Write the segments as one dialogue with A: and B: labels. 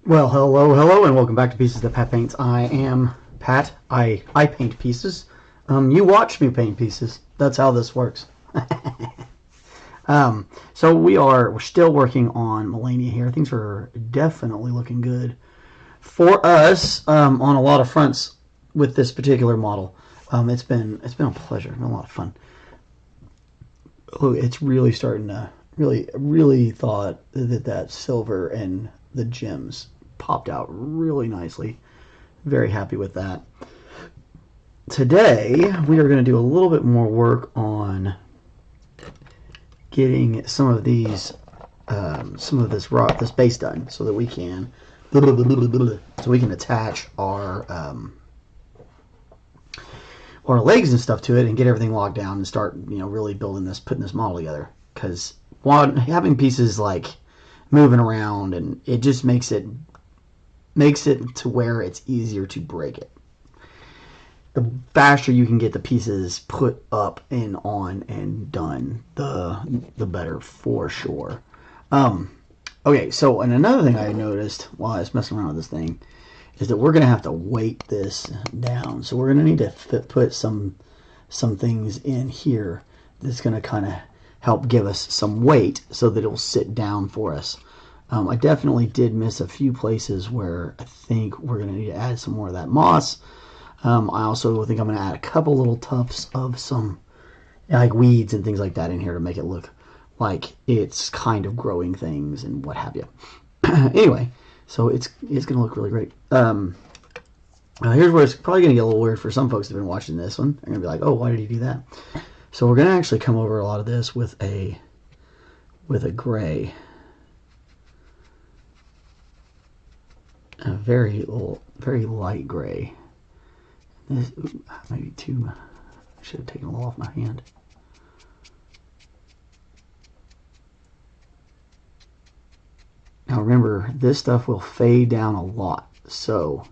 A: Well, hello, and welcome back to Pieces That Pat Paints. I am Pat. I paint pieces. You watch me paint pieces. That's how this works. So we're still working on Malenia here. Things are definitely looking good for us on a lot of fronts with this particular model. It's been a pleasure. It's been a lot of fun. Oh, it's really starting to really thought that silver and the gems popped out really nicely. Very happy with that. Today we are going to do a little bit more work on getting some of this base done, so that we can attach our legs and stuff to it and get everything locked down and start really putting this model together. Because having pieces like moving around, and it just makes it to where it's easier to break it. The faster you can get the pieces put up and on and done, the better for sure. Okay, so and another thing I noticed while I was messing around with this thing is that we're going to have to weight this down. So we're going to need to put some things in here that's going to kind of help give us some weight so that it'll sit down for us. I definitely did miss a few places where I think we're going to need to add some more of that moss. I also think I'm going to add a couple little tufts of some like weeds and things like that in here to make it look like it's kind of growing things and what have you. Anyway, so it's going to look really great. Here's where it's probably going to get a little weird for some folks that have been watching this one. They're going to be like, oh, why did he do that? So we're going to actually come over a lot of this with a gray. A very light gray. This, maybe too. I should have taken a little off my hand. Now remember, this stuff will fade down a lot. So,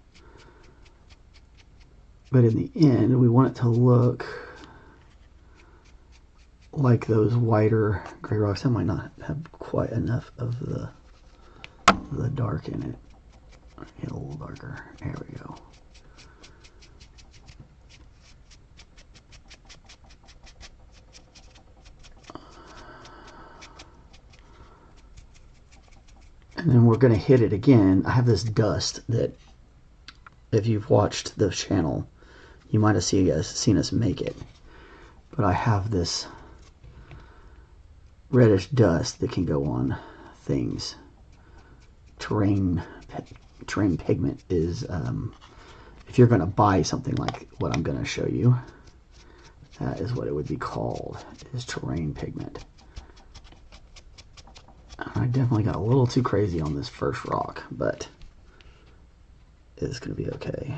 A: but in the end, we want it to look like those whiter gray rocks. That might not have quite enough of the dark in it. Get a little darker. There we go. And then we're going to hit it again. I have this dust that, if you've watched the channel, you might have seen us make it. But I have this reddish dust that can go on things. Terrain pigment is, if you're going to buy something like what I'm going to show you, that is what it would be called, is terrain pigment. I definitely got a little too crazy on this first rock, but it's going to be okay.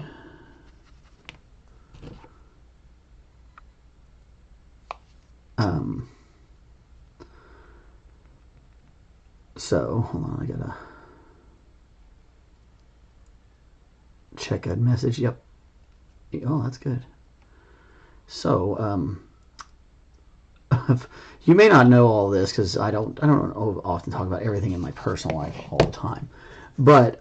A: So, hold on, I gotta check a message. Yep. Oh, that's good. So, you may not know all this because I don't often talk about everything in my personal life all the time. But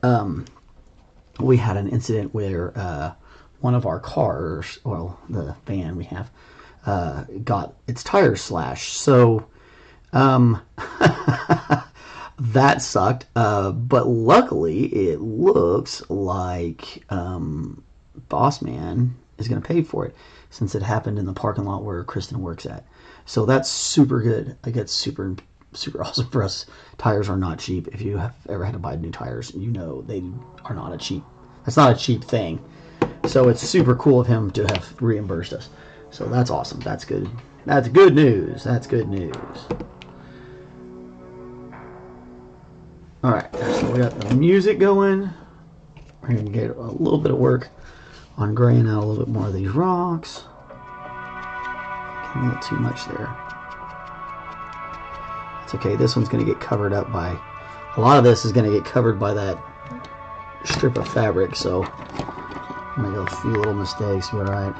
A: we had an incident where one of our cars, well, the van we have, got its tires slashed. So that sucked. But luckily, it looks like Boss Man is going to pay for it, since it happened in the parking lot where Kristen works at. So that's super good. Like, it's super awesome for us. Tires are not cheap. If you have ever had to buy new tires, you know they are not a cheap. That's not a cheap thing. So it's super cool of him to have reimbursed us. So that's awesome. That's good. That's good news. That's good news. All right. So we got the music going. We're gonna get a little bit of work on graying out a little bit more of these rocks. A little too much there. It's okay. This one's going to get covered up by... A lot of this is going to get covered by that strip of fabric, so I'm going to make a few little mistakes, but alright.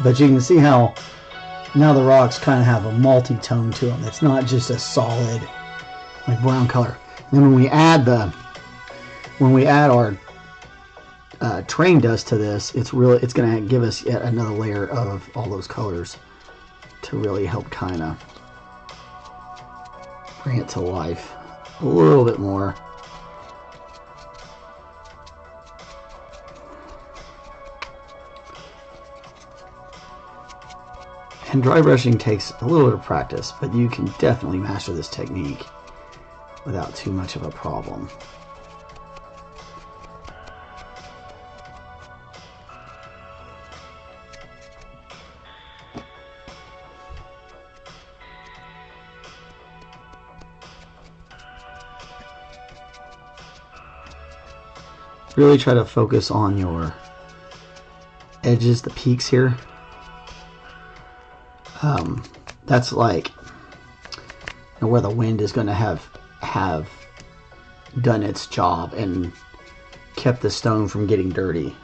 A: But you can see how now the rocks kind of have a multi-tone to them. It's not just a solid, like, brown color. And when we add our train dust to this, it's going to give us yet another layer of all those colors to really help kind of bring it to life a little bit more. And dry brushing takes a little bit of practice, but you can definitely master this technique without too much of a problem. Really try to focus on your edges, the peaks here. That's like where the wind is going to have done its job and kept the stone from getting dirty.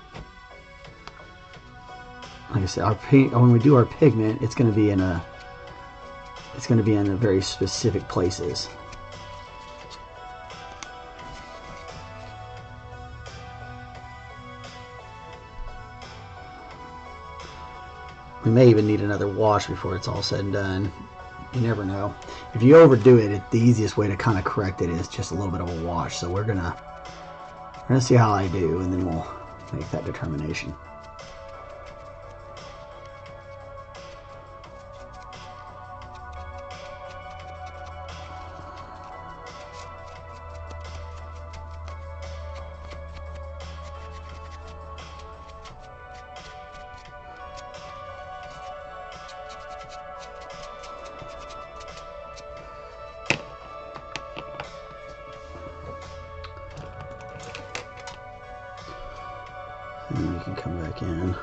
A: Like I said, our paint, when we do our pigment, it's going to be in a very specific places. We may even need another wash before it's all said and done. You never know. If you overdo it, the easiest way to kind of correct it is just a little bit of a wash. So we're gonna see how I do, and then we'll make that determination. And you can come back in.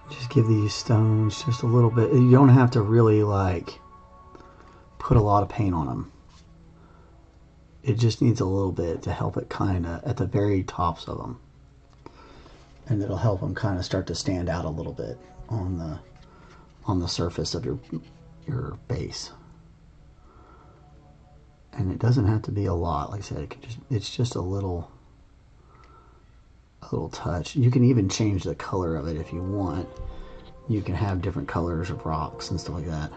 A: Just give these stones just a little bit. You don't have to really like put a lot of paint on them. It just needs a little bit to help it kind of at the very tops of them, and it'll help them kind of start to stand out a little bit on the surface of your base. And it doesn't have to be a lot. Like I said, it's just a little touch. You can even change the color of it if you want. You can have different colors of rocks and stuff like that.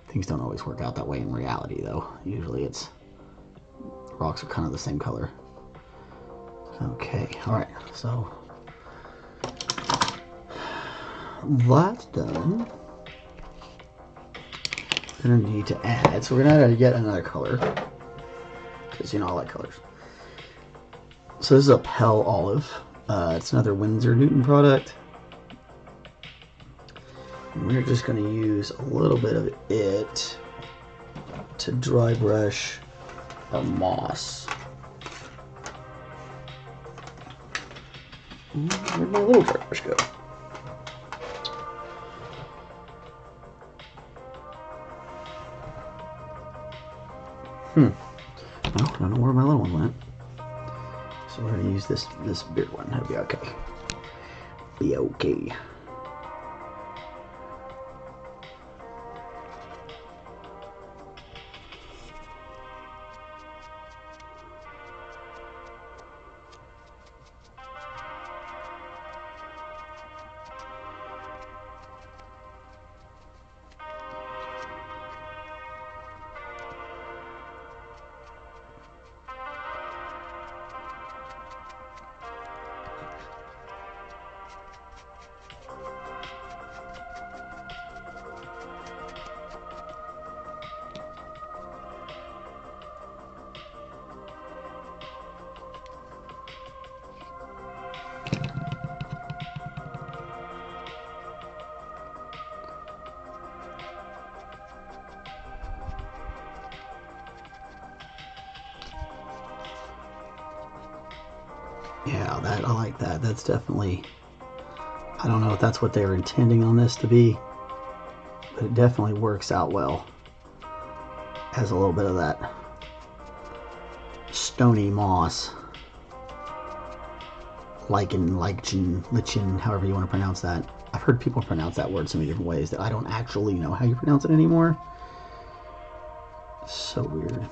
A: Things don't always work out that way in reality, though. Usually rocks are kind of the same color. Okay, alright, so that's done. going to need to add. So we're going to add yet another color. Because, you know, I like colors. So this is a Pale Olive. It's another Winsor Newton product. And we're just going to use a little bit of it to dry brush our moss. Where'd my little dry brush go? Well, I don't know where my little one went. So we're going to use this big one. That'll be okay. Be okay. Yeah, I like that. That's definitely, I don't know if that's what they were intending on this to be, but it definitely works out well. Has a little bit of that stony moss, lichen, however you want to pronounce that. I've heard people pronounce that word so many different ways that I don't actually know how you pronounce it anymore. So weird.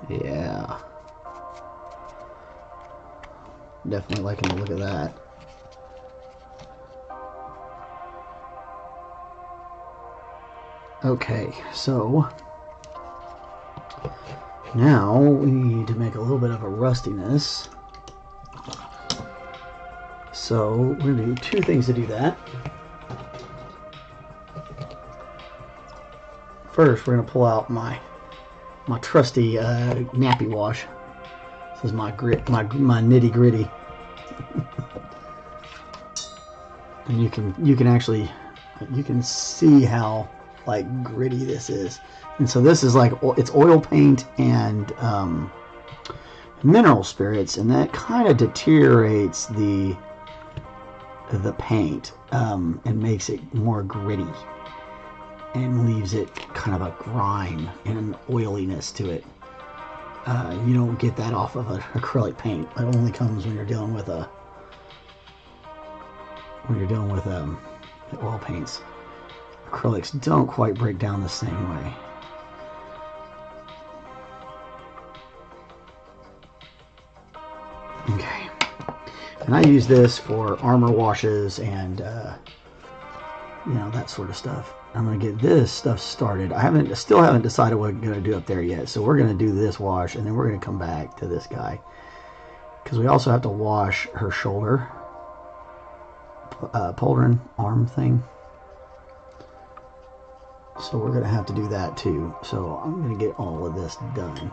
A: Yeah. Definitely liking the look of that. Okay, so now we need to make a little bit of a rustiness. So we're going to do two things to do that. First, we're going to pull out my trusty nappy wash. This is my nitty gritty, and you can actually see how like gritty this is. And so this is like, it's oil paint and mineral spirits, and that kind of deteriorates the paint and makes it more gritty and leaves it kind of a grime and an oiliness to it. You don't get that off of an acrylic paint. It only comes when you're dealing with the oil paints. Acrylics don't quite break down the same way. Okay, and I use this for armor washes and you know, that sort of stuff. I'm gonna get this stuff started. I still haven't decided what I'm gonna do up there yet. So we're gonna do this wash, and then we're gonna come back to this guy because we also have to wash her shoulder, pauldron arm thing. So we're gonna have to do that too. So I'm gonna get all of this done,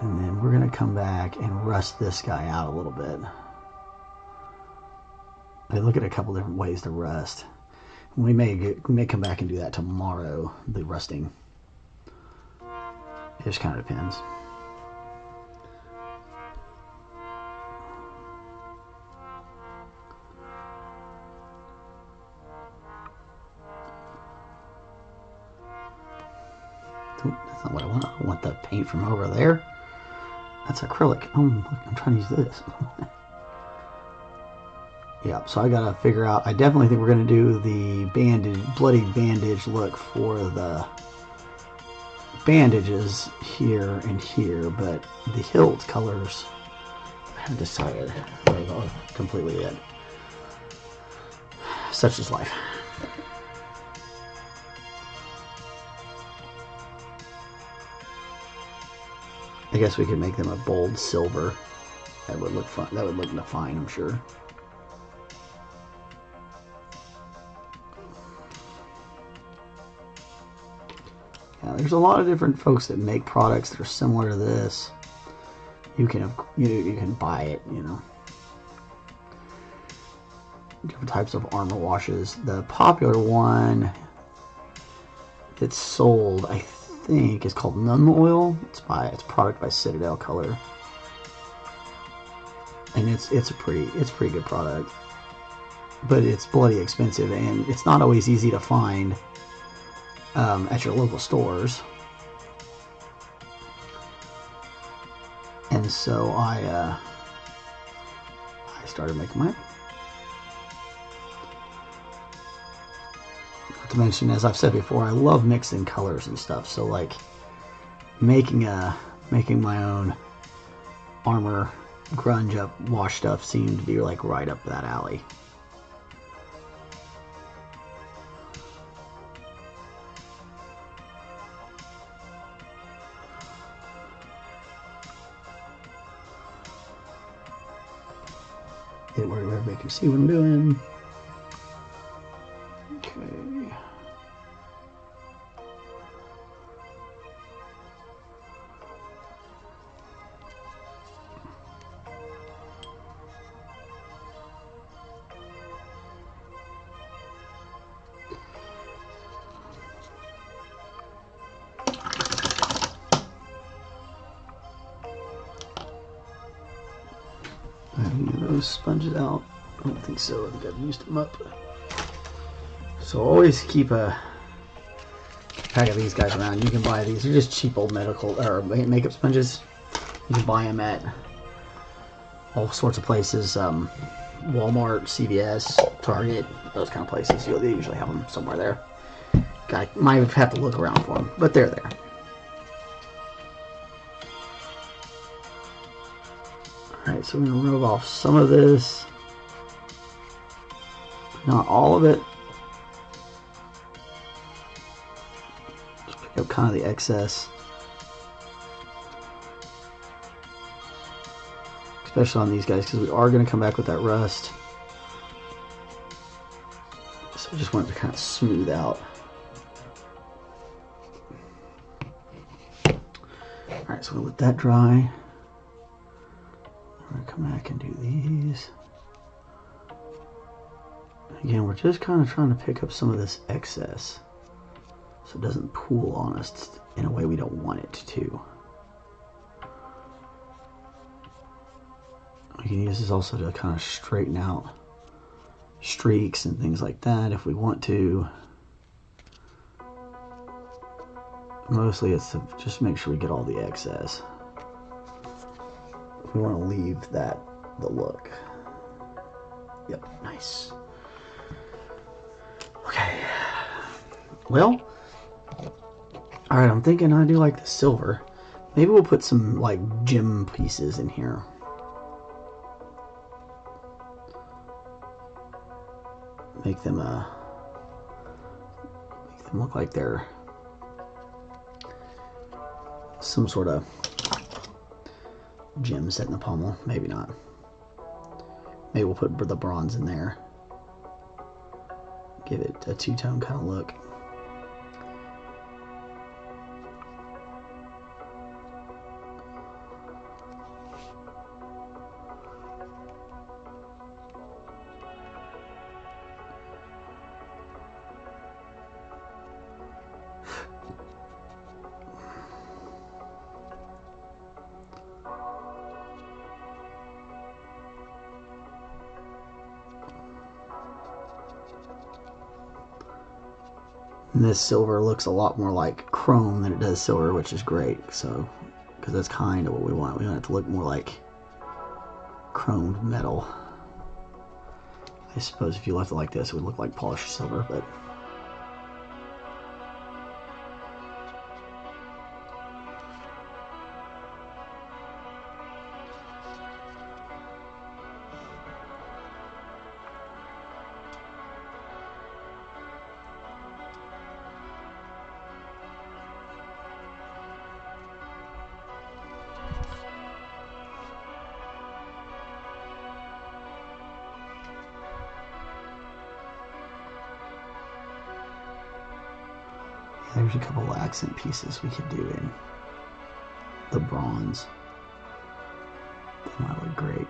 A: and then we're gonna come back and rust this guy out a little bit. I look at a couple different ways to rust. We may come back and do that tomorrow, the rusting. It just kind of depends. That's not what I want. I want the paint from over there. That's acrylic. Oh, look, I'm trying to use this. Yeah, so I gotta figure out. I definitely think we're gonna do the bloody bandage look for the bandages here and here, but the hilt colors haven't decided completely yet. Such is life. I guess we could make them a bold silver. That would look fun. That would look fine, I'm sure. Yeah, there's a lot of different folks that make products that are similar to this. You can buy it, you know. Different types of armor washes. The popular one that's sold, I think, is called Nun Oil. It's a product by Citadel Color, and it's a pretty good product, but it's bloody expensive, and it's not always easy to find at your local stores. And so I started making mine. Not to mention, as I've said before, I love mixing colors and stuff. So like making my own armor grunge up wash stuff seemed to be like right up that alley. Where everybody can see what I'm doing. Okay. I have any of those sponges out? I don't think so. I think I've used them up. So always keep a pack of these guys around. You can buy these. They're just cheap old medical or makeup sponges. You can buy them at all sorts of places. Walmart, CVS, Target, those kind of places. They usually have them somewhere there. Guy might have to look around for them, but they're there. Alright, so we're going to remove off some of this. Not all of it. Just pick up kind of the excess. Especially on these guys, because we are going to come back with that rust. So I just want it to kind of smooth out. Alright, so we'll let that dry. I'm going to come back and do these. Again, we're just kind of trying to pick up some of this excess so it doesn't pool on us in a way we don't want it to. We can use this also to kind of straighten out streaks and things like that if we want to. Mostly it's to just make sure we get all the excess. We want to leave that the look. Yep, nice. Okay. Well, alright, I'm thinking I do like the silver. Maybe we'll put some like gem pieces in here. Make them look like they're some sort of gem set in the pommel. Maybe not. Maybe we'll put the bronze in there. Give it a two-tone kind of look. And this silver looks a lot more like chrome than it does silver, which is great. So, because that's kind of what we want. We want it to look more like chromed metal. I suppose if you left it like this, it would look like polished silver, but There's a couple of accent pieces we could do in the bronze. That might look great.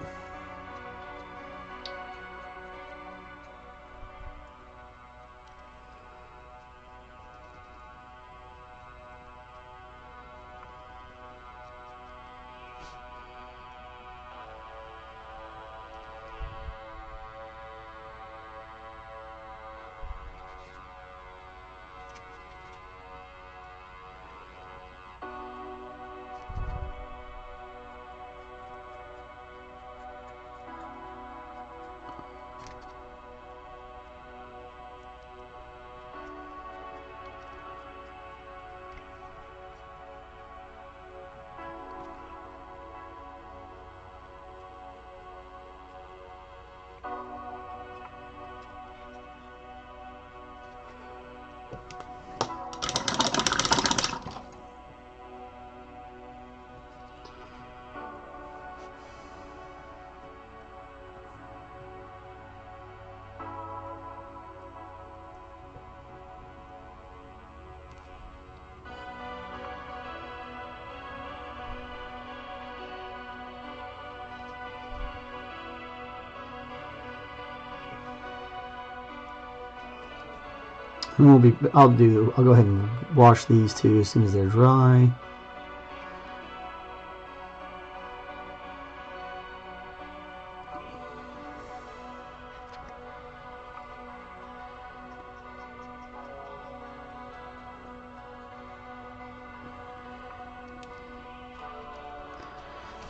A: And I'll go ahead and wash these two as soon as they're dry.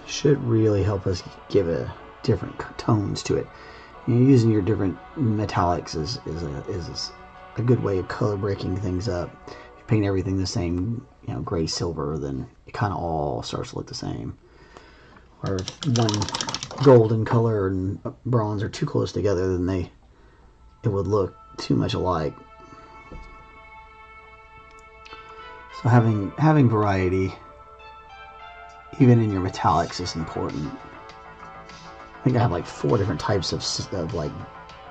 A: Should really help us give a different tones to it. Using your different metallics is a good way of color breaking things up. If you paint everything the same, gray silver, then it kind of all starts to look the same. Or if one golden color and bronze are too close together, then it would look too much alike. So having variety, even in your metallics, is important. I think I have like 4 different types of like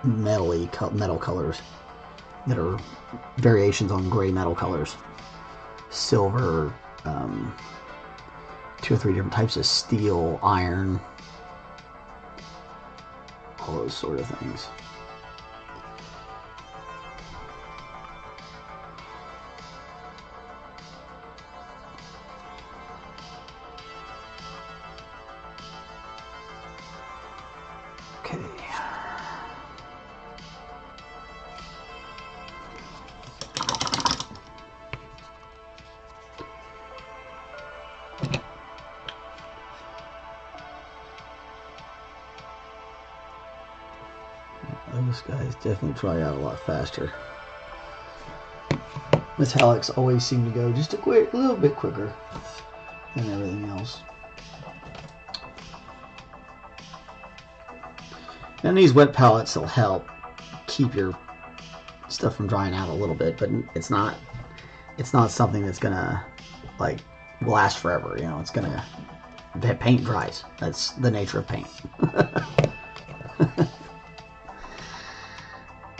A: metal colors that are variations on gray metal colors. Silver, 2 or 3 different types of steel, iron, all those sort of things. Okay. Those guys definitely dry out a lot faster. Metallics always seem to go just a little bit quicker than everything else. And these wet palettes will help keep your stuff from drying out a little bit, but it's not something that's gonna like last forever. It's gonna, the paint dries. That's the nature of paint.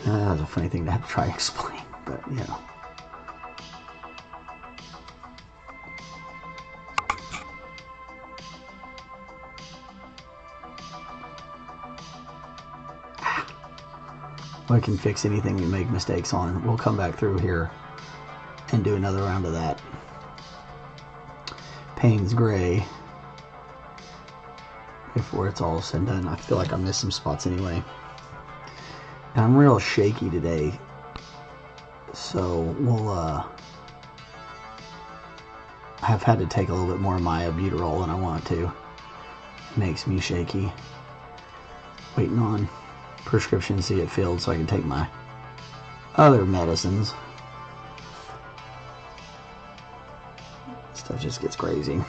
A: That's a funny thing to have to try to explain, but I can fix anything we make mistakes on. We'll come back through here and do another round of that. Payne's gray before it's all said and done. I feel like I missed some spots anyway. And I'm real shaky today, so we'll have had to take a little bit more of my albuterol than I want to. It makes me shaky. Waiting on prescriptions to get filled so I can take my other medicines. Stuff just gets crazy.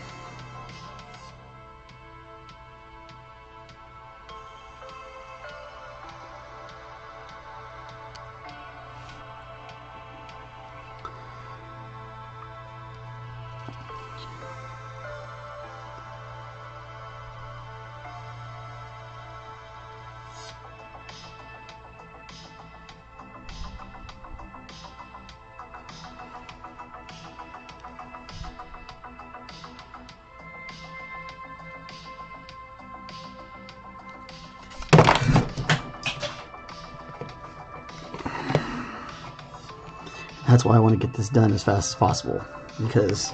A: That's why I want to get this done as fast as possible, because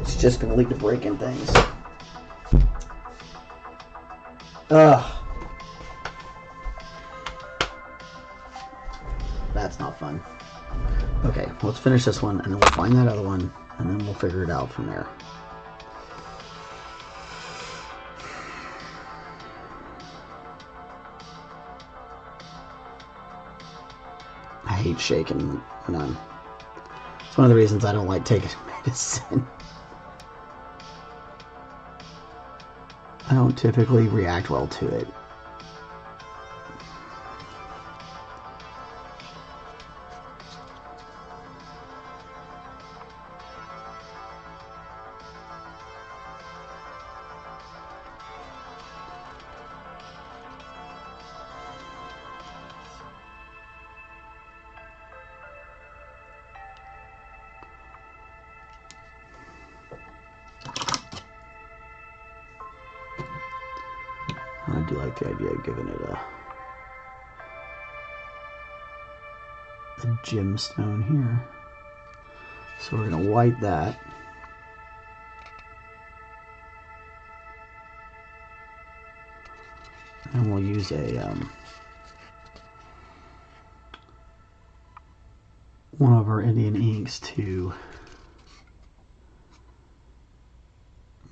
A: it's just going to lead to breaking things. That's not fun. Okay, let's finish this one, and then we'll find that other one, and then we'll figure it out from there. I hate shaking when I'm... It's one of the reasons I don't like taking medicine. I don't typically react well to it. I do like the idea of giving it a gemstone here. So we're going to white that. And we'll use a one of our Indian inks to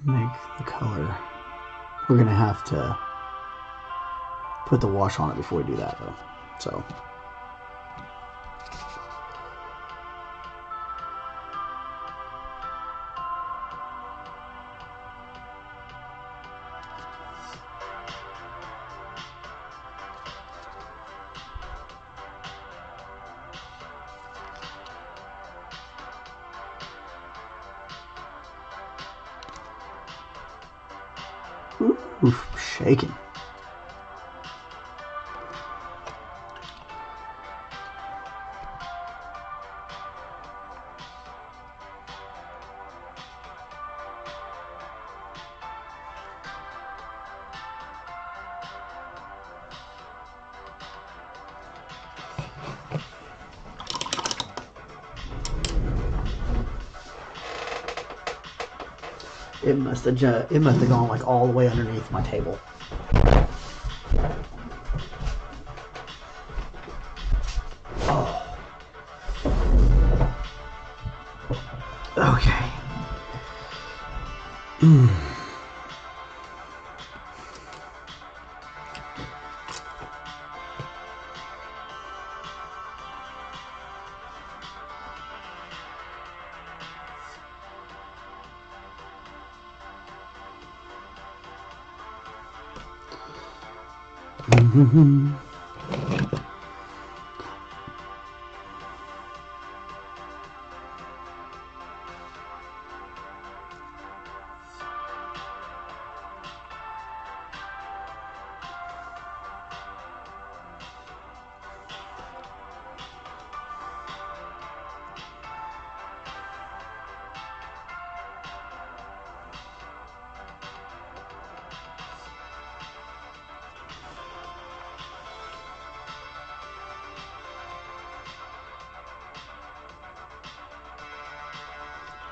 A: make the color. We're going to have to put the wash on it before we do that, though. So oof, shaking. It must have gone like all the way underneath my table. Oh. Okay.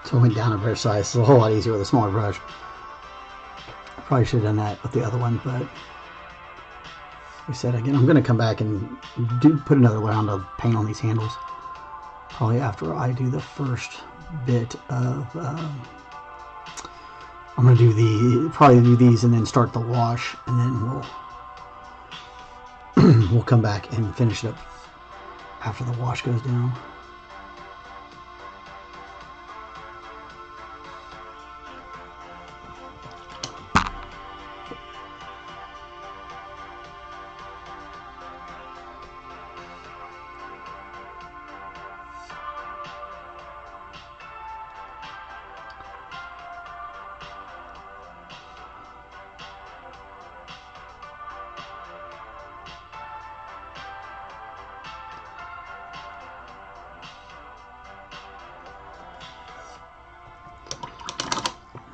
A: So I went down a brush size. It's a whole lot easier with a smaller brush. I probably should have done that with the other one, but like I said, again, I'm going to come back and put another round of paint on these handles. Probably after I do the first bit of... I'm going to probably do these and then start the wash, and then we'll come back and finish it up after the wash goes down.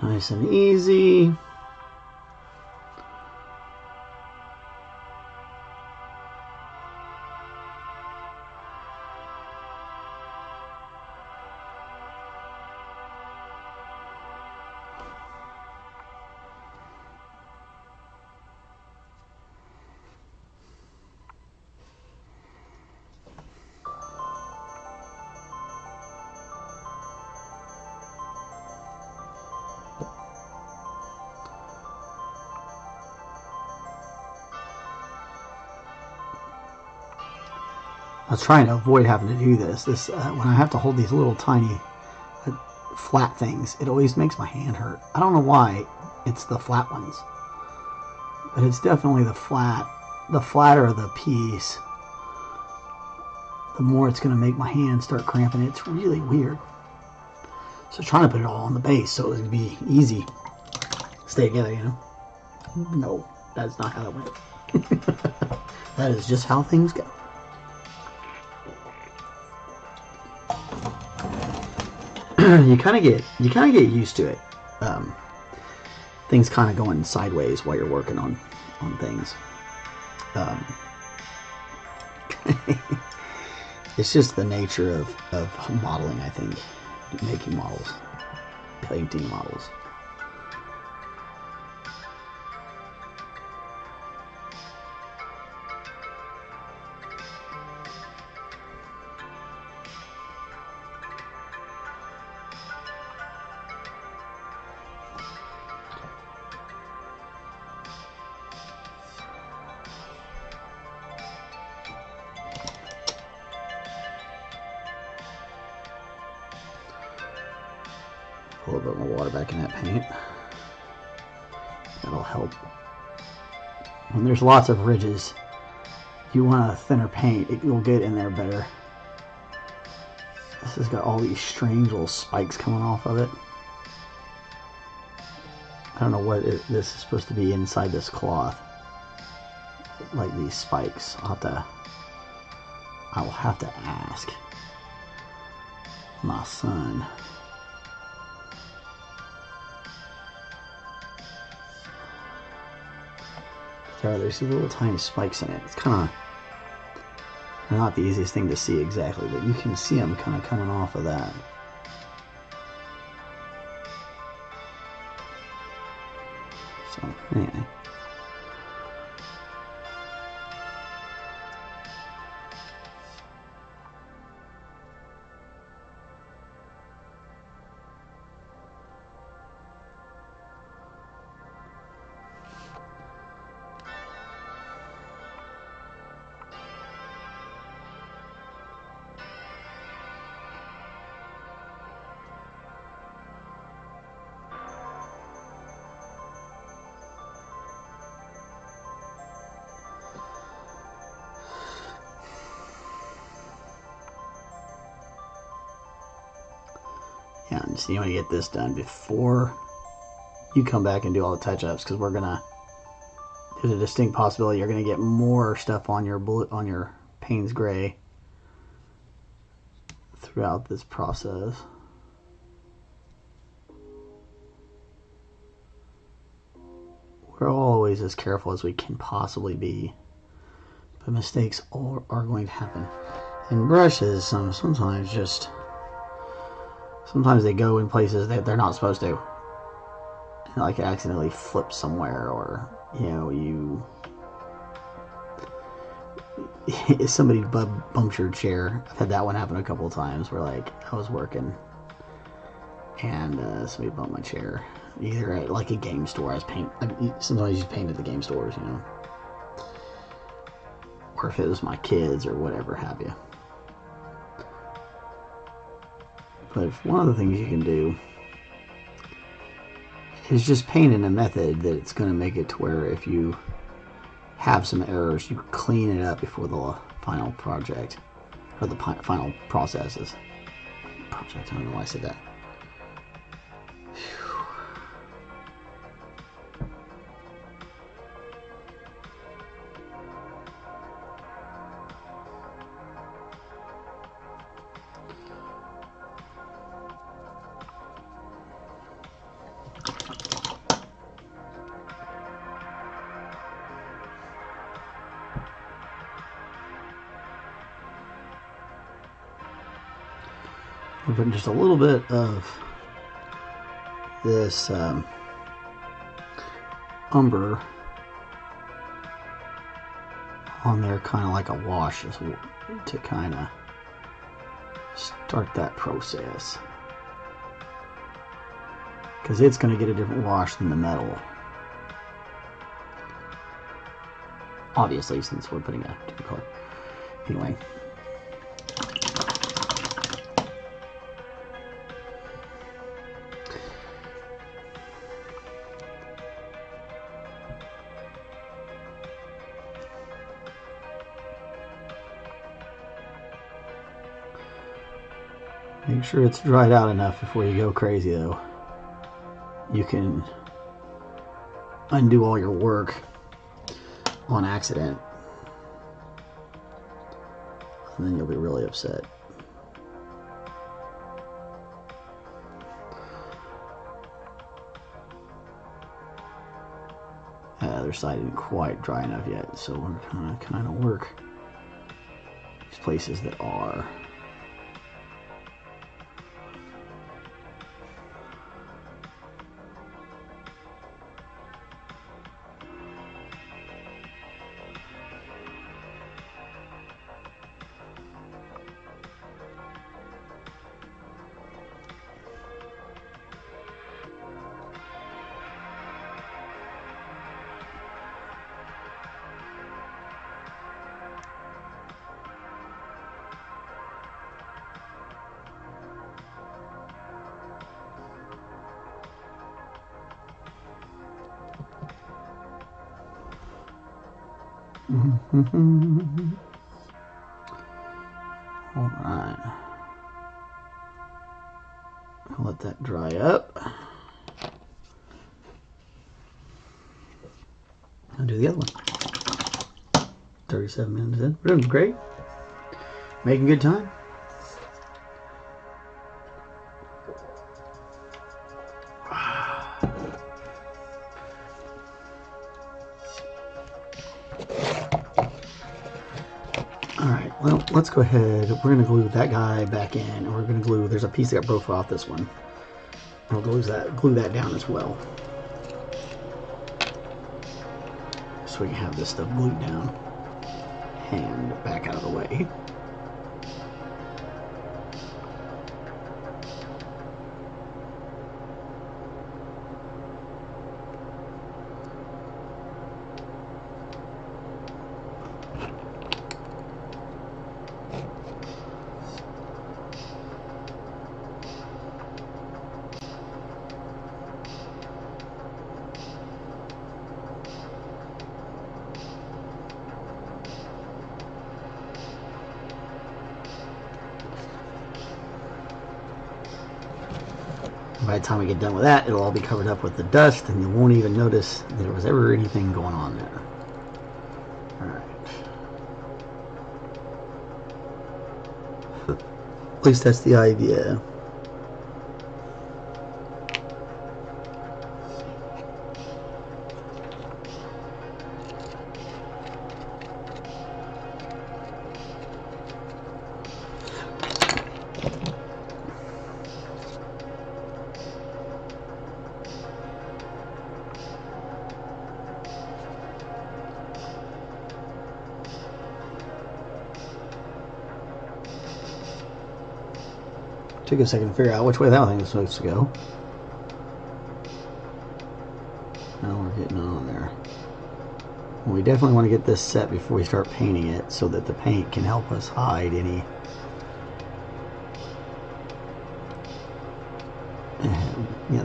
A: Nice and easy. I was trying to avoid having to do this. When I have to hold these little tiny flat things, it always makes my hand hurt. I don't know why it's the flat ones, but it's definitely the flatter the piece, the more it's going to make my hand start cramping. It's really weird. So trying to put it all on the base so it would be easy. Stay together, you know? No, that's not how that went. That is just how things go. You kind of get used to it. Things kind of going sideways while you're working on things. It's just the nature of modeling, I think. Making models, painting models. A little bit more water back in that paint. That'll help. When there's lots of ridges, you want a thinner paint. It will get in there better. This has got all these strange little spikes coming off of it. I don't know what this is supposed to be inside this cloth. Like these spikes. I will have to ask my son. There's these little tiny spikes in it. It's kind of not the easiest thing to see exactly, but you can see them kind of coming off of that. So, anyway. Yeah, and so you want to get this done before you come back and do all the touch-ups, because there's a distinct possibility you're gonna get more stuff on your Payne's gray throughout this process. We're always as careful as we can possibly be, but mistakes are going to happen. And brushes, sometimes they go in places that they're not supposed to. Like accidentally flip somewhere, or somebody bumps your chair. I've had that one happen a couple of times where, like, I was working and somebody bumped my chair. Either at like a game store, sometimes you paint at the game stores, or if it was my kids or whatever have you. But one of the things you can do is just paint in a method that it's going to make it to where if you have some errors, you clean it up before the final project, or the final processes. Project, I don't know why I said that. We're putting just a little bit of this Umber on there, kind of like a wash, to kind of start that process, because it's going to get a different wash than the metal, obviously, since we're putting a different color. Anyway, Make sure it's dried out enough before you go crazy, though. You can undo all your work on accident, and then you'll be really upset. The other side isn't quite dry enough yet, so we're kind of work these places that are. All right. I'll let that dry up. I'll do the other one. 37 minutes in. We're doing great. Making good time. Well, let's go ahead. We're going to glue that guy back in, and we're going to glue, there's a piece that got broke off this one. I'll glue that down as well. So we can have this stuff glued down and back out of the way. By the time we get done with that, it'll all be covered up with the dust, and you won't even notice there was ever anything going on there. Alright. At least that's the idea. Took a second to figure out which way that thing was supposed to go. Now we're getting on there. Well, we definitely want to get this set before we start painting it, so that the paint can help us hide any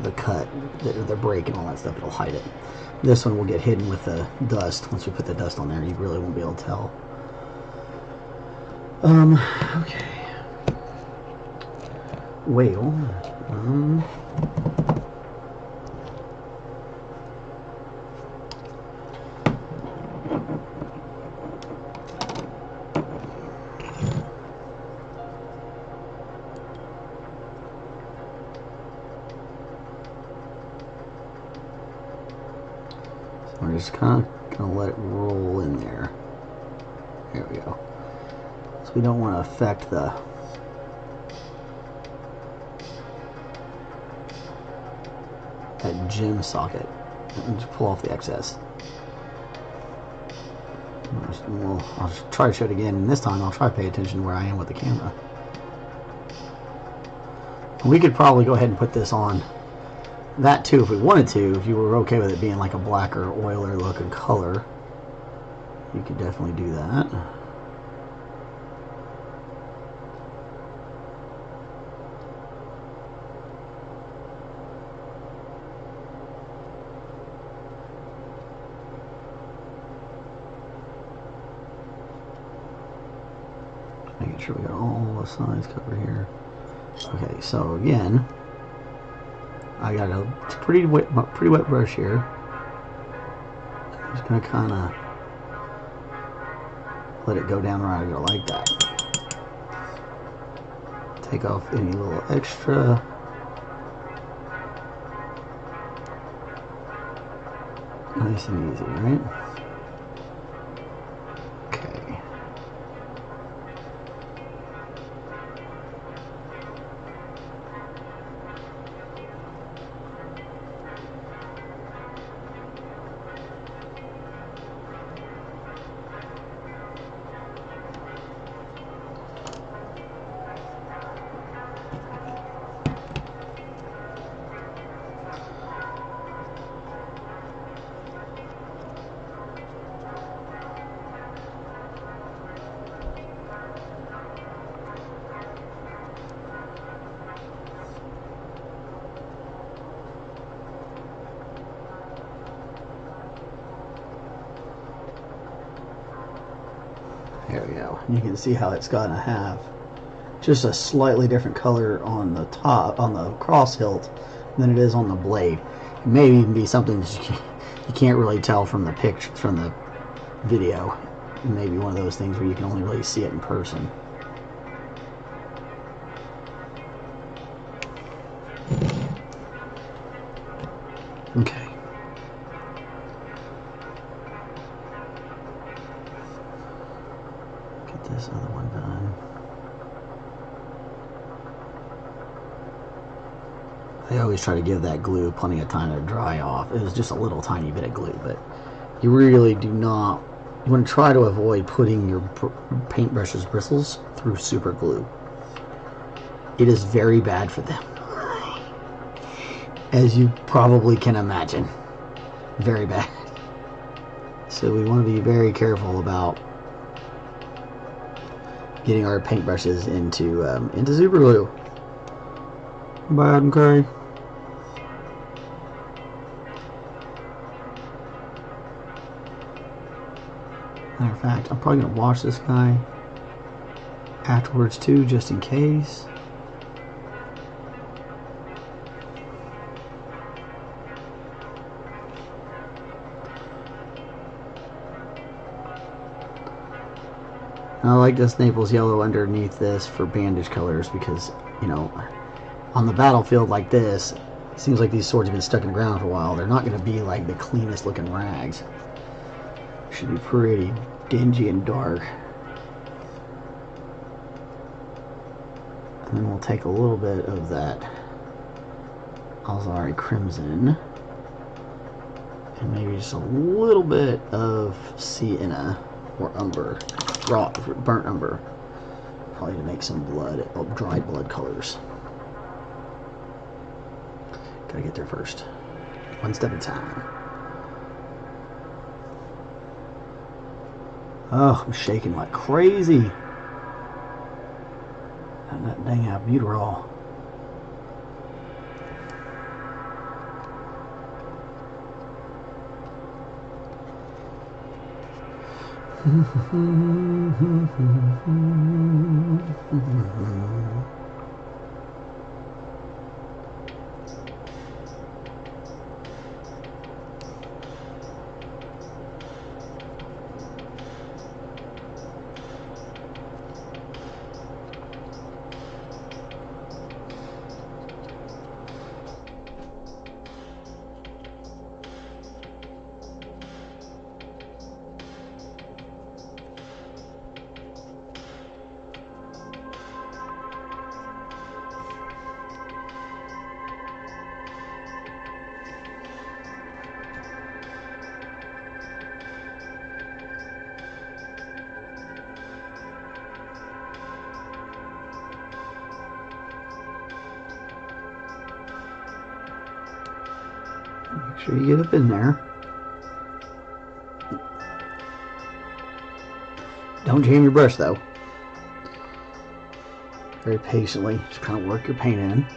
A: the cut, the break and all that stuff. It'll hide it. This one will get hidden with the dust. Once we put the dust on there, you really won't be able to tell. Okay. Well, so we're just kind of gonna let it roll in there. There we go. So we don't want to affect the that gem socket and just pull off the excess. I'll just try to show it again, and this time I'll try to pay attention to where I am with the camera. We could probably go ahead and put this on that too if we wanted to. If you were okay with it being like a blacker, oiler looking color, you could definitely do that. Making sure we got all the sides covered here. Okay, so again, I got a pretty wet brush here. I'm just gonna kind of let it go down right here like that. Take off any little extra. Nice and easy, right? Okay. There we go. You can see how it's gonna have just a slightly different color on the top, on the cross hilt, than it is on the blade. It may even be something that you can't really tell from the picture, from the video. It may be one of those things where you can only really see it in person. Okay. Get this other one done. I always try to give that glue plenty of time to dry off. It was just a little tiny bit of glue, but you really do not. You want to try to avoid putting your paintbrush's bristles through super glue. It is very bad for them, as you probably can imagine. Very bad. So we want to be very careful about getting our paintbrushes into super glue. Bad, okay. Matter of fact, I'm probably going to wash this guy afterwards too, just in case. I like this Naples yellow underneath this for bandage colors because, you know, on the battlefield like this, it seems like these swords have been stuck in the ground for a while. They're not going to be like the cleanest looking rags. Should be pretty dingy and dark. And then we'll take a little bit of that Alizarin crimson and maybe just a little bit of Siena or Umber, burnt Umber, probably to make some blood, dried blood colors. Gotta get there first, one step at a time. Oh, I'm shaking like crazy. And that dang albuterol. Make sure you get up in there. Don't jam your brush though. Very patiently, just kind of work your paint in.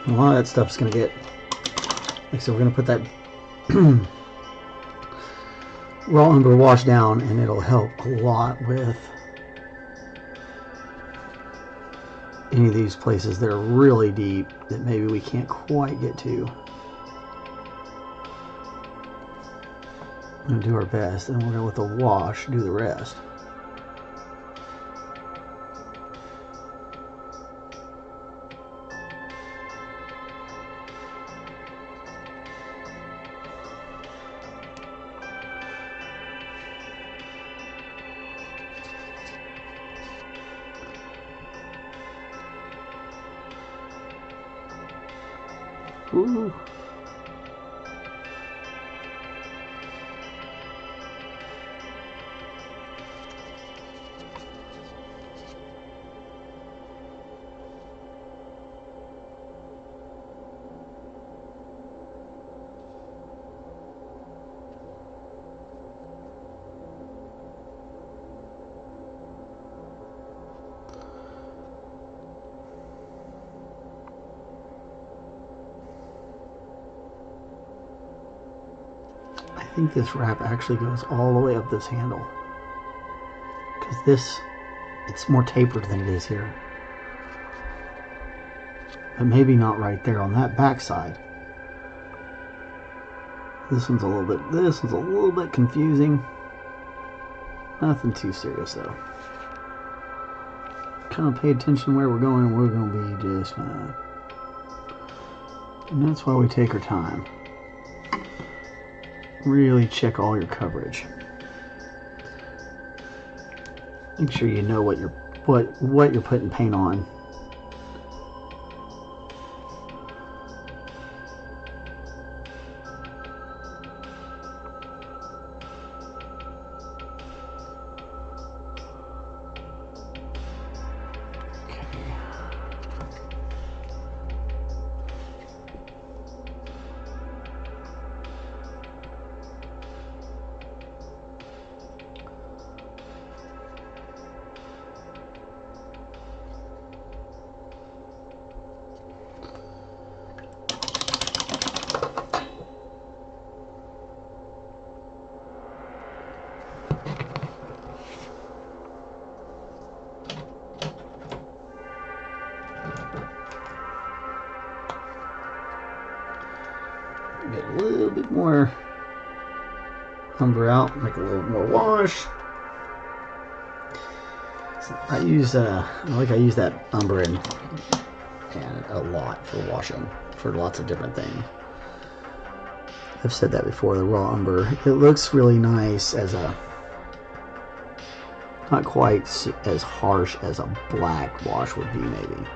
A: A lot of that stuff's going to get, like, so we're going to put that raw umber wash down, and it'll help a lot with any of these places that are really deep that maybe we can't quite get to. We're going to do our best, and we're going to let the wash do the rest. Ooh. I think this wrap actually goes all the way up this handle, because this, it's more tapered than it is here, but maybe not right there on that back side. This one's a little bit confusing. Nothing too serious though. Kind of pay attention where we're going, and we're going to be just fine. And that's why we take our time. Really check all your coverage. Make sure you know what you're putting paint on. Get a little bit more umber out, make a little more wash. So I use I use that umber and a lot for washing for lots of different things. I've said that before. The raw umber, it looks really nice as a, not quite as harsh as a black wash would be maybe.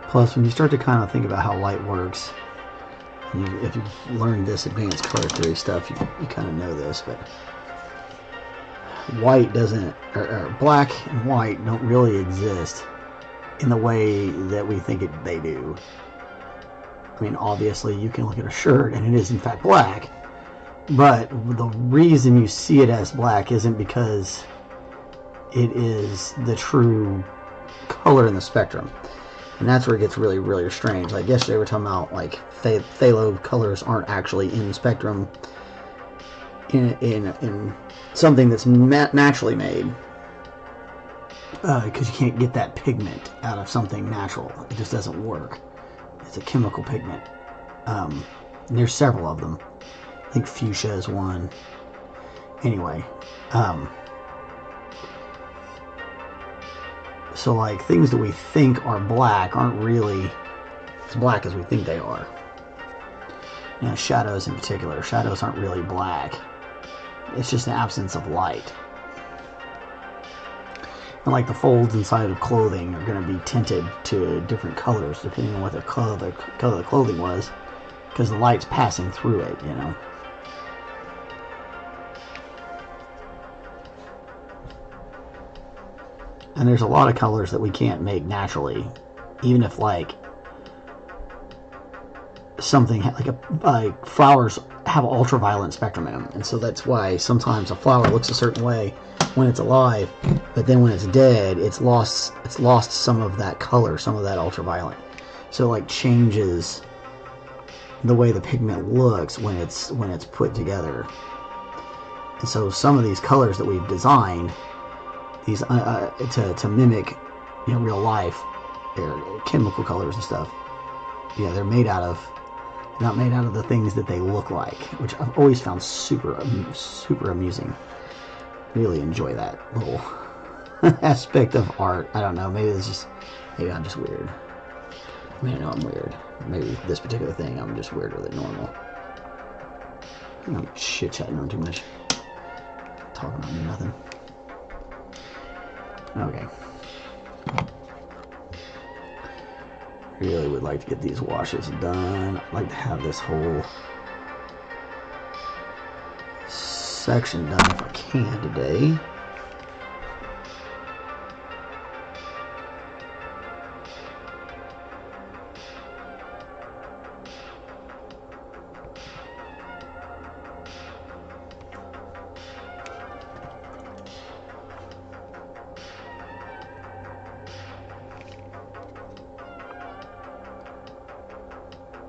A: Plus, when you start to kind of think about how light works, and if you've learned this advanced color theory stuff, you kind of know this, but white doesn't, or black and white don't really exist in the way that we think they do. I mean, obviously, you can look at a shirt and it is in fact black, but the reason you see it as black isn't because it is the true color in the spectrum. And that's where it gets really, really strange. Like yesterday we were talking about like phthalo colors aren't actually in the spectrum in something that's naturally made, because you can't get that pigment out of something natural. It just doesn't work. It's a chemical pigment. And there's several of them. I think fuchsia is one. Anyway, so like things that we think are black aren't really as black as we think they are. You know, shadows in particular. Shadows aren't really black. It's just an absence of light. And like the folds inside of clothing are going to be tinted to different colors depending on what the color of the clothing was, because the light's passing through it, you know. And there's a lot of colors that we can't make naturally, even if like something like flowers have ultraviolet spectrum in them, and so that's why sometimes a flower looks a certain way when it's alive, but then when it's dead, it's lost some of that color, some of that ultraviolet. So it like changes the way the pigment looks when it's put together. And so some of these colors that we've designed, these to mimic, you know, real life, they're chemical colors and stuff. Yeah, they're made out of, not made out of the things that they look like, which I've always found super amusing. Really enjoy that little aspect of art. I don't know, maybe I'm just weird. I mean, I know I'm weird. Maybe this particular thing, I'm just weirder than normal. I'm chit-chatting on too much. Talking about nothing. Okay. Really would like to get these washes done. I'd like to have this whole section done if I can today.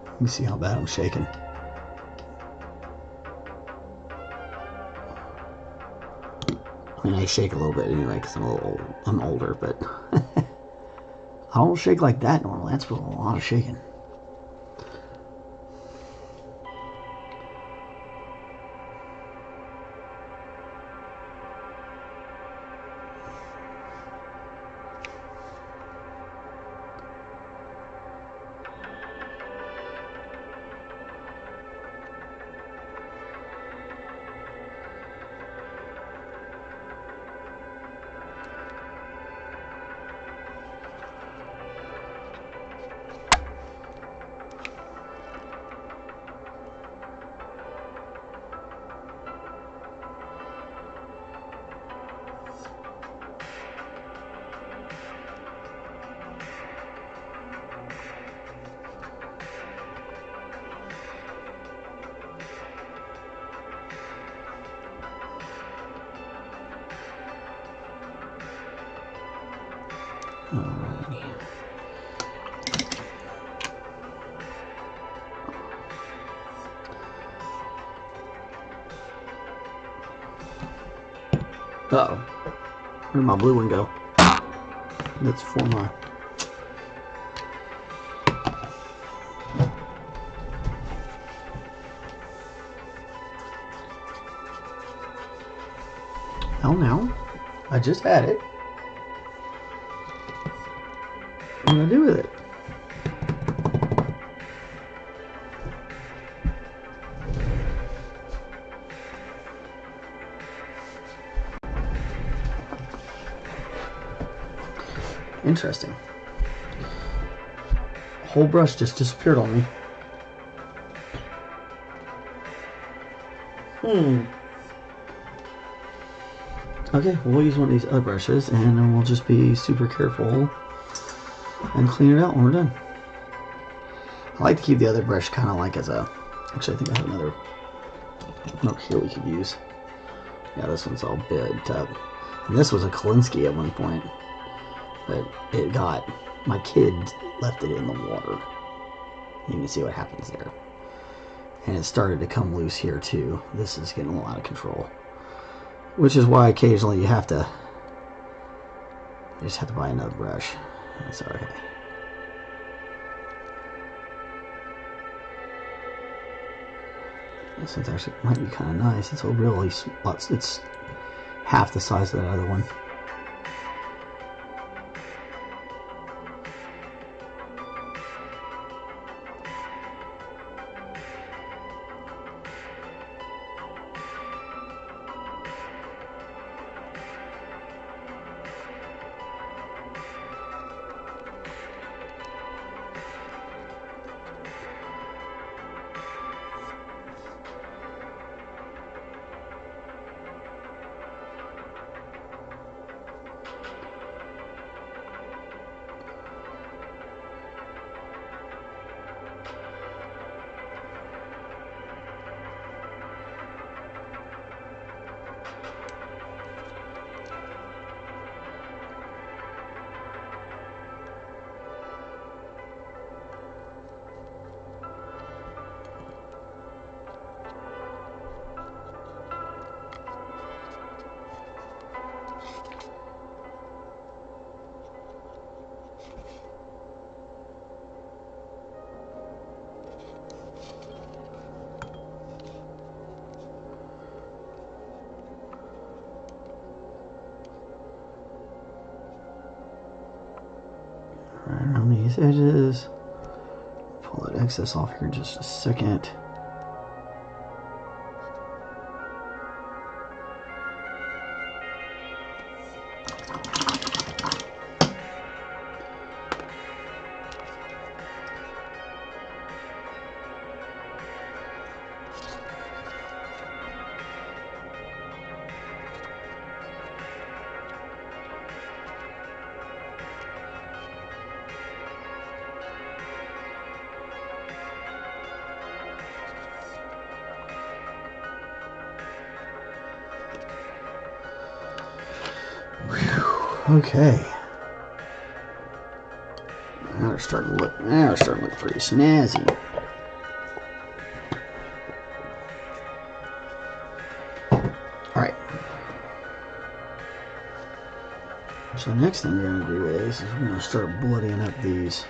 A: Let me see how bad I'm shaking. I mean, I shake a little bit anyway because I'm older, but I don't shake like that normally. That's a lot of shaking. Alrighty. Uh-oh. Where'd my blue one go? That's for my... Oh no. I just had it. What do I do with it? Interesting. The whole brush just disappeared on me. Okay, we'll use one of these other brushes and then we'll just be super careful and clean it out when we're done. I like to keep the other brush kind of like as a... Actually, I think I have another note here we could use. Yeah, this one's all bit up. And this was a Kolinsky at one point. But it got... My kid left it in the water. You can see what happens there. And it started to come loose here too. This is getting a lot out of control. Which is why occasionally you have to... You just have to buy another brush. That's okay. This one's actually might be kind of nice. It's a really... It's half the size of that other one. these edges. Pull that excess off here in just a second. Okay. Now we're starting to look pretty snazzy. Alright. So the next thing we're gonna do is we're gonna start bloodying up these.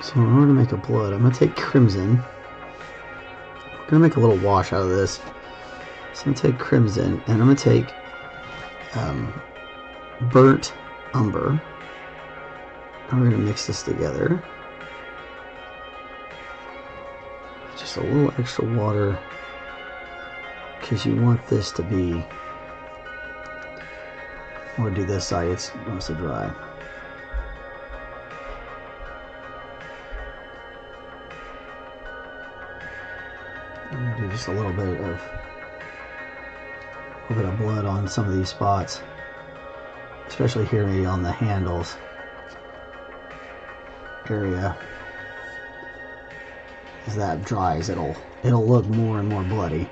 A: So in order to make a blood, I'm gonna take crimson. I'm going to make a little wash out of this. So I'm going to take crimson and I'm going to take burnt umber. And we're going to mix this together. Just a little extra water because you want this to be, or do this side, it's mostly dry. Do just a little bit of blood on some of these spots, especially here maybe on the handles area. As that dries, it'll look more and more bloody.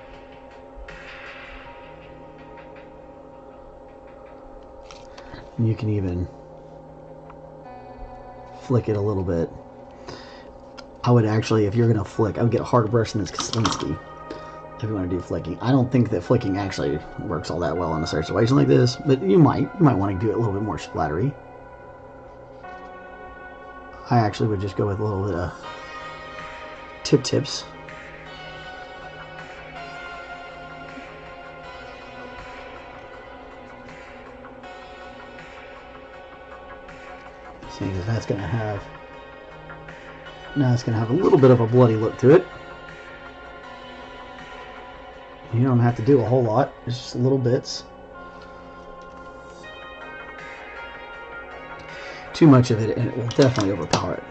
A: And you can even flick it a little bit. I would actually, if you're going to flick, I would get a harder brush than this Kaczynski if you want to do flicking. I don't think that flicking actually works all that well in a situation like this, but you might want to do it a little bit more splattery. I actually would just go with a little bit of tips. See, because that's going to have, now it's going to have a little bit of a bloody look to it. You don't have to do a whole lot, it's just little bits. Too much of it and it will definitely overpower it.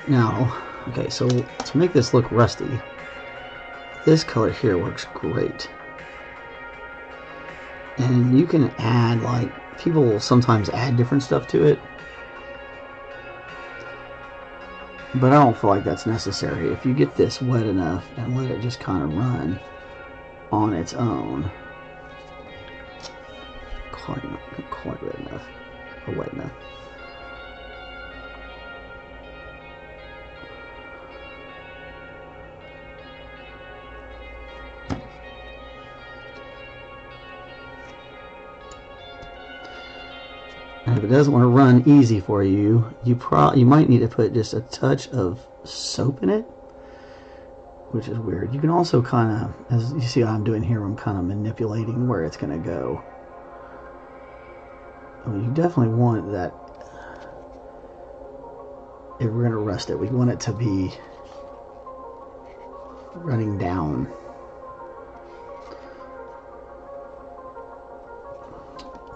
A: Now, okay, so to make this look rusty, this color here works great. And you can add, like, people will sometimes add different stuff to it. But I don't feel like that's necessary. If you get this wet enough and let it just kind of run on its own, not quite red enough, or wet enough. And if it doesn't want to run easy for you, you might need to put just a touch of soap in it, which is weird. You can also kind of, as you see what I'm doing here, I'm kind of manipulating where it's going to go. I mean, you definitely want that, if we're going to rust it, we want it to be running down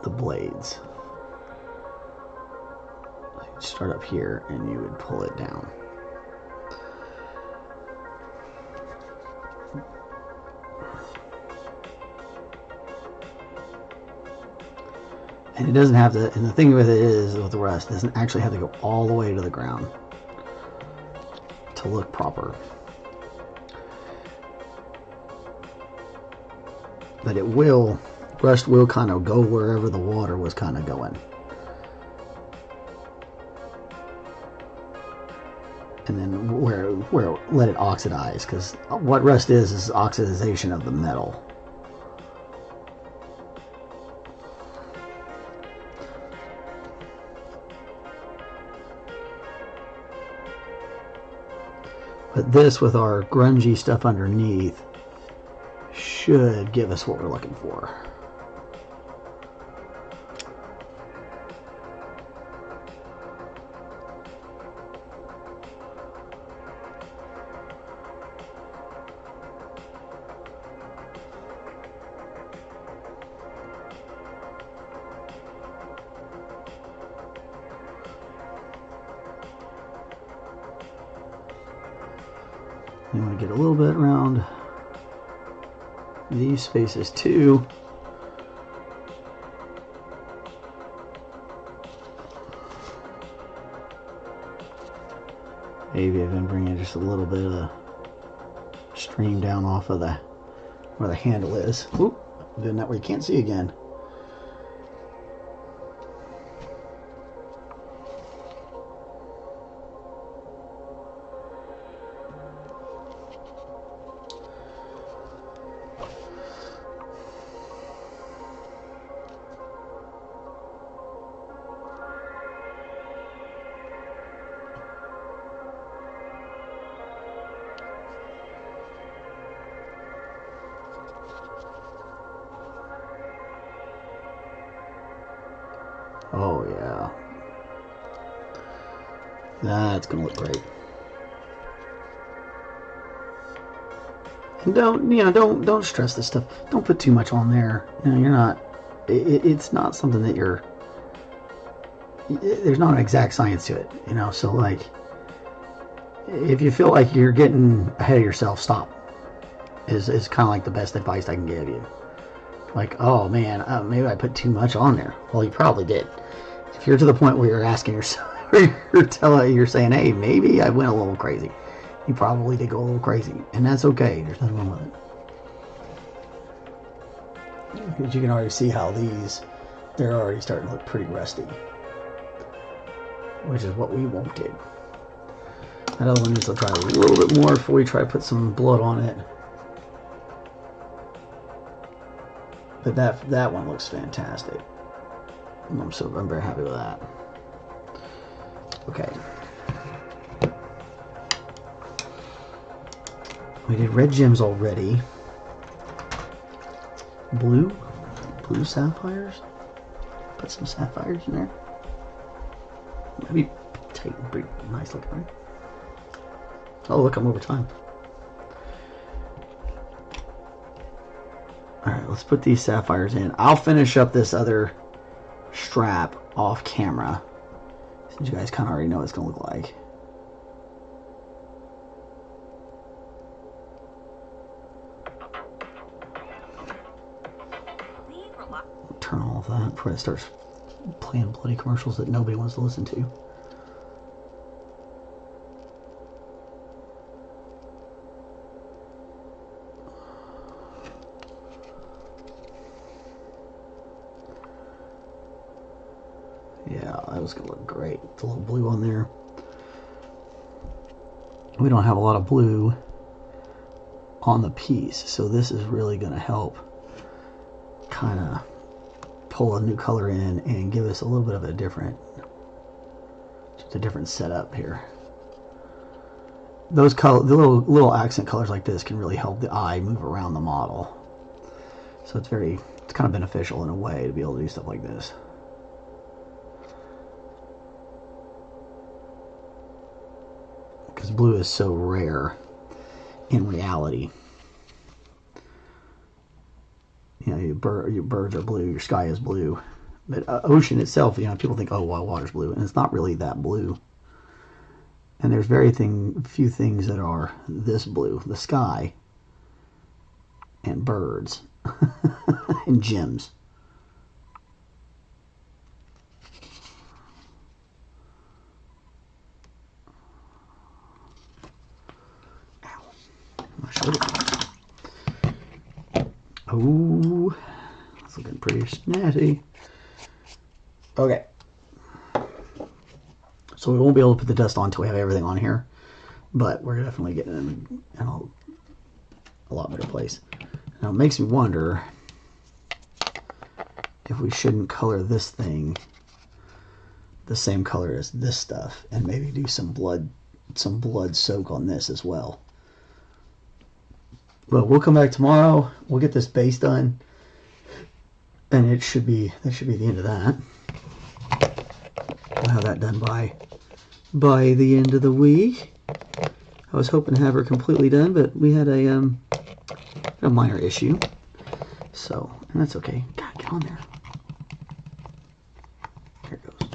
A: the blades. Start up here and you would pull it down. And it doesn't have to, and the thing with it is, with the rust, it doesn't actually have to go all the way to the ground to look proper. But it will, rust will kind of go wherever the water was kind of going. And then where let it oxidize, because what rust is oxidization of the metal. But this, with our grungy stuff underneath, should give us what we're looking for. I'm going to get a little bit around these spaces too. Maybe I've been bringing just a little bit of the stream down off of the where the handle is. Oop, doing that where you can't see again. Oh yeah, that's gonna look great. And don't stress this stuff. Don't put too much on there. No, you're not. It's not something that you're. There's not an exact science to it, So like, if you feel like you're getting ahead of yourself, stop. Is kind of like the best advice I can give you. Like, oh man, maybe I put too much on there. Well, you probably did. If you're to the point where you're asking yourself, you're saying, hey, maybe I went a little crazy. You probably did go a little crazy, and that's okay. There's nothing wrong with it. Because you can already see how they're already starting to look pretty rusty, which is what we wanted. That other one needs to try a little bit more before we try to put some blood on it. But that one looks fantastic. I'm very happy with that. Okay. We did red gems already. Blue sapphires. Put some sapphires in there. That'd be pretty nice looking, right? Oh, look, I'm over time. Alright, let's put these sapphires in. I'll finish up this other strap off camera, since you guys kind of already know what it's going to look like. Turn all of that before it starts playing bloody commercials that nobody wants to listen to. Yeah, that was going to look great. It's a little blue on there. We don't have a lot of blue on the piece, so this is really going to help kind of pull a new color in and give us a little bit of a different setup here. Those color, the little accent colors like this can really help the eye move around the model. So it's kind of beneficial in a way to be able to do stuff like this. Because blue is so rare in reality. Your birds are blue, your sky is blue, but ocean itself, people think, oh, well, water's blue, and it's not really that blue. And there's few things that are this blue: the sky, and birds, and gems. Ow! My shoulder. Oh, it's looking pretty snazzy. Okay. So we won't be able to put the dust on until we have everything on here, but we're definitely getting in a lot better place. Now it makes me wonder if we shouldn't color this thing the same color as this stuff, and maybe do some blood soak on this as well. But we'll come back tomorrow. We'll get this base done, and that should be the end of that. We'll have that done by the end of the week. I was hoping to have her completely done, but we had a minor issue. So, and that's okay. God, get on there. There it goes.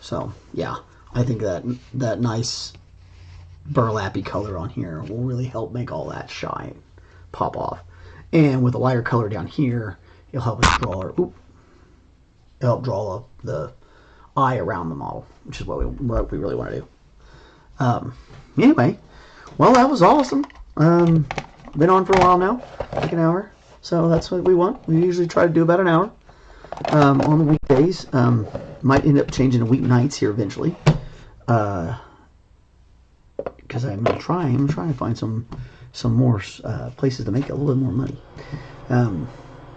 A: So, yeah, I think that nice burlappy color on here will really help make all that shine, pop off. And with a lighter color down here, it'll help us draw the eye around the model, which is what we really want to do. Anyway, well, that was awesome. Been on for a while now, like an hour. So that's what we want. We usually try to do about an hour on the weekdays. Might end up changing to weeknights here eventually. Because I'm trying to find some more places to make a little bit more money.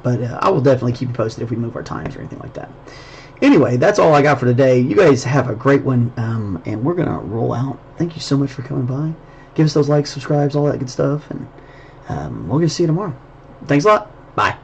A: But I will definitely keep you posted if we move our times or anything like that. Anyway, that's all I got for today. You guys have a great one, and we're going to roll out. Thank you so much for coming by. Give us those likes, subscribes, all that good stuff, and we're going to see you tomorrow. Thanks a lot. Bye.